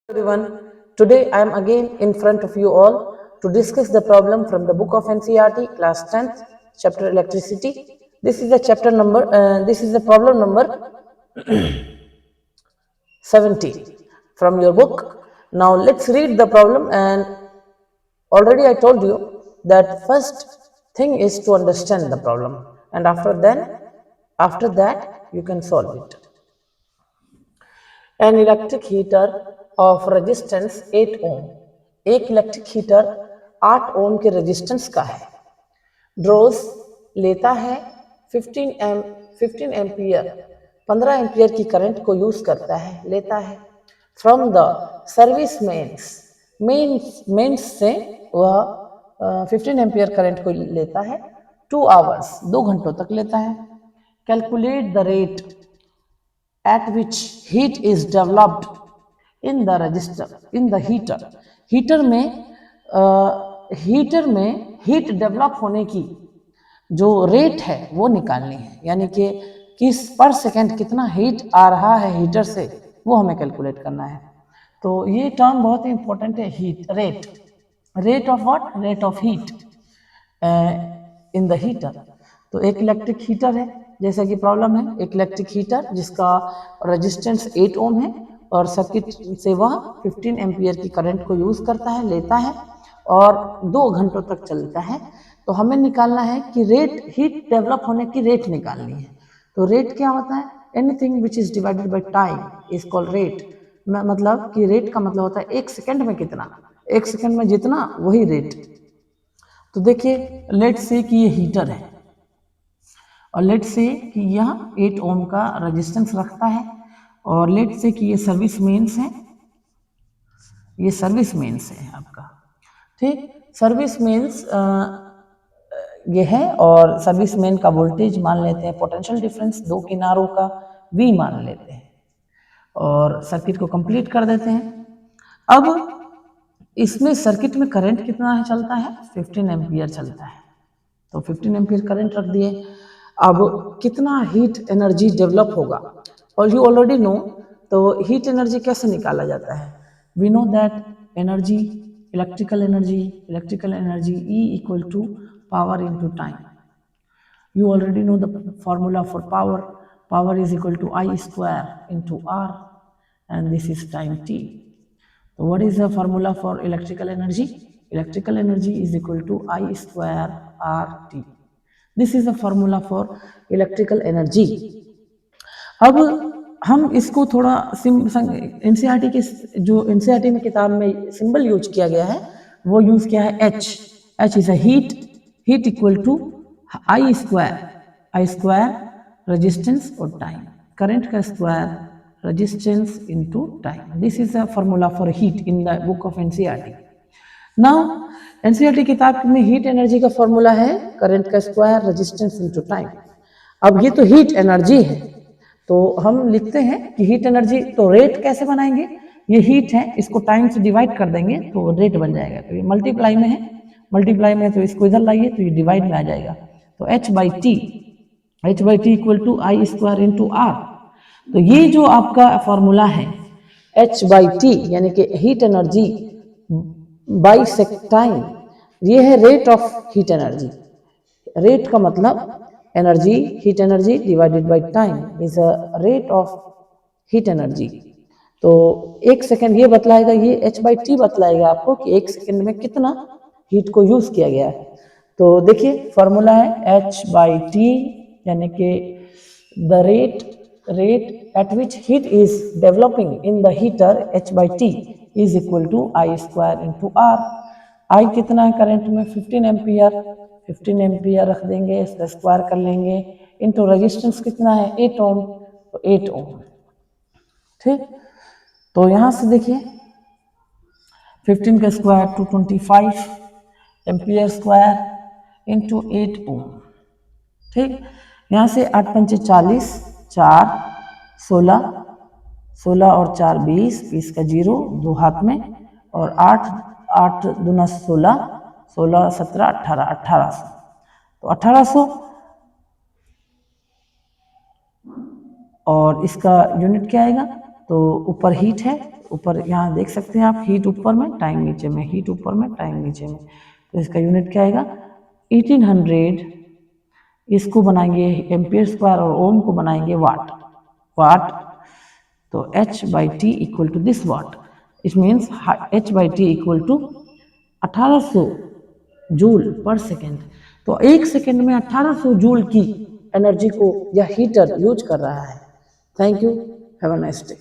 Everyone, today I am again in front of you all to discuss the problem from the book of NCERT, class 10th, chapter electricity. This is the chapter number, this is the problem number 70 from your book. Now let's read the problem, and already I told you that first thing is to understand the problem, and after that you can solve it. An electric heater of resistance 8 ओम, एक electric heater 8 ओम के resistance का है। ड्रोज लेता है 15 ampere 15 ampere की current को use करता है, लेता है फ्रॉम द सर्विस मेंस से वह 15 एम्पियर करंट को लेता है 2 आवर्स 2 घंटों तक लेता है। Calculate the rate at which heat is developed in the resistor in the heater में हीट डेवलप होने की जो रेट है वो निकालनी है, यानी कि किस पर सेकंड कितना हीट आ रहा है हीटर से, वो हमें कैलकुलेट करना है। तो ये टर्म बहुत ही इंपॉर्टेंट है, heat rate of what, rate of heat in the heater. तो एक इलेक्ट्रिक हीटर है, जैसा कि प्रॉब्लम है, एक इलेक्ट्रिक हीटर जिसका रेजिस्टेंस 8 ओम है और सर्किट से वह 15 एम्पियर की करंट को यूज करता है, लेता है और 2 घंटों तक चलता है। तो हमें निकालना है कि रेट, हीट डेवलप होने की रेट निकालनी है। तो रेट क्या होता है? Anything which is divided by time is called rate. मतलब कि रेट का मतलब होता है एक सेकंड में कितना, एक सेकंड में जितना, वही रेट। तो देखिए, लेट्स से कि ये हीटर है और लेट्स से कि यह 8 ओम का रेजिस्टेंस रखता है और लेट्स से कि ये सर्विस मेंस है, ये सर्विस मेंस है आपका, ठीक। सर्विस मेंस ये है और सर्विस मेन का वोल्टेज मान लेते हैं, पोटेंशियल डिफरेंस दो किनारों का V मान लेते हैं और सर्किट को कंप्लीट कर देते हैं। अब इसमें सर्किट में करंट कितना है चलता है? 15 एम्पियर चलता है। तो 15 एम्पियर करंट रख दिए। अब कितना हीट एनर्जी डेवलप होगा, और यू ऑलरेडी नो। तो हीट एनर्जी कैसे निकाला जाता है? We know that energy, electrical energy E equal to power into time. You already know the formula for power. Power is equal to I square into R, and this is time T. So what is the formula for electrical energy? Electrical energy is equal to I square RT. This is the formula for electrical energy. अब हम इसको थोड़ा NCERT के जो NCERT में किताब में symbol use किया गया है वो यूज किया है H. H is a heat equal to I square resistance और टाइम, करंट का square resistance into time. This is a formula for heat in the book of NCERT. Now NCERT किताब में हीट एनर्जी का formula है current का square resistance into time. अब ये तो हीट एनर्जी है, तो हम लिखते हैं कि हीट एनर्जी, तो रेट कैसे बनाएंगे? ये हीट है, इसको टाइम से डिवाइड कर देंगे तो रेट बन जाएगा। तो ये मल्टीप्लाई में है तो इसको इधर लाइए तो ये डिवाइड में आ जाएगा। तो H by T equal to I square into R. तो ये जो आपका फॉर्मूला है H बाई टी, यानी कि हीट एनर्जी बाई टाइम, ये है rate of heat energy. Rate का मतलब energy, heat energy divided by time is a rate of heat energy. तो एक सेकंड ये बतलाएगा, ये H बाई टी बतलाएगा आपको कि एक सेकंड में कितना हीट को यूज किया गया है। तो देखिए फॉर्मूला है H बाई टी, यानी कि the rate at which heat is developing in the heater H by T is equal to I square into R. I कितना है करंट में? 15 एम्पियर रख देंगे, इसका स्क्वायर कर लेंगे, इंटू रेजिस्टेंस कितना है? 8 ओम, तो 8 ओम, ठीक। तो यहां से देखिए 15 का स्क्वायर 225 एम्पियर स्क्वायर इंटू 8 ओम, ठीक। यहाँ से 8 पंचे 40, 4 16 और 4 20 का 0, 2 हाथ में, और 8 दूना 16 17 18 1800। तो 1800 और इसका यूनिट क्या आएगा? तो ऊपर हीट है, ऊपर यहाँ देख सकते हैं आप, हीट ऊपर में टाइम नीचे में, हीट ऊपर में टाइम नीचे में। तो इसका यूनिट क्या आएगा 1800, इसको बनाएंगे एम्पियर स्क्वायर और ओम को बनाएंगे वाट। वाट तो h/t equal to this watt, it means h/t equal to 1800 joule per second. तो एक सेकेंड में 1800 जूल की एनर्जी को यह हीटर यूज कर रहा है। Thank you, have a nice day.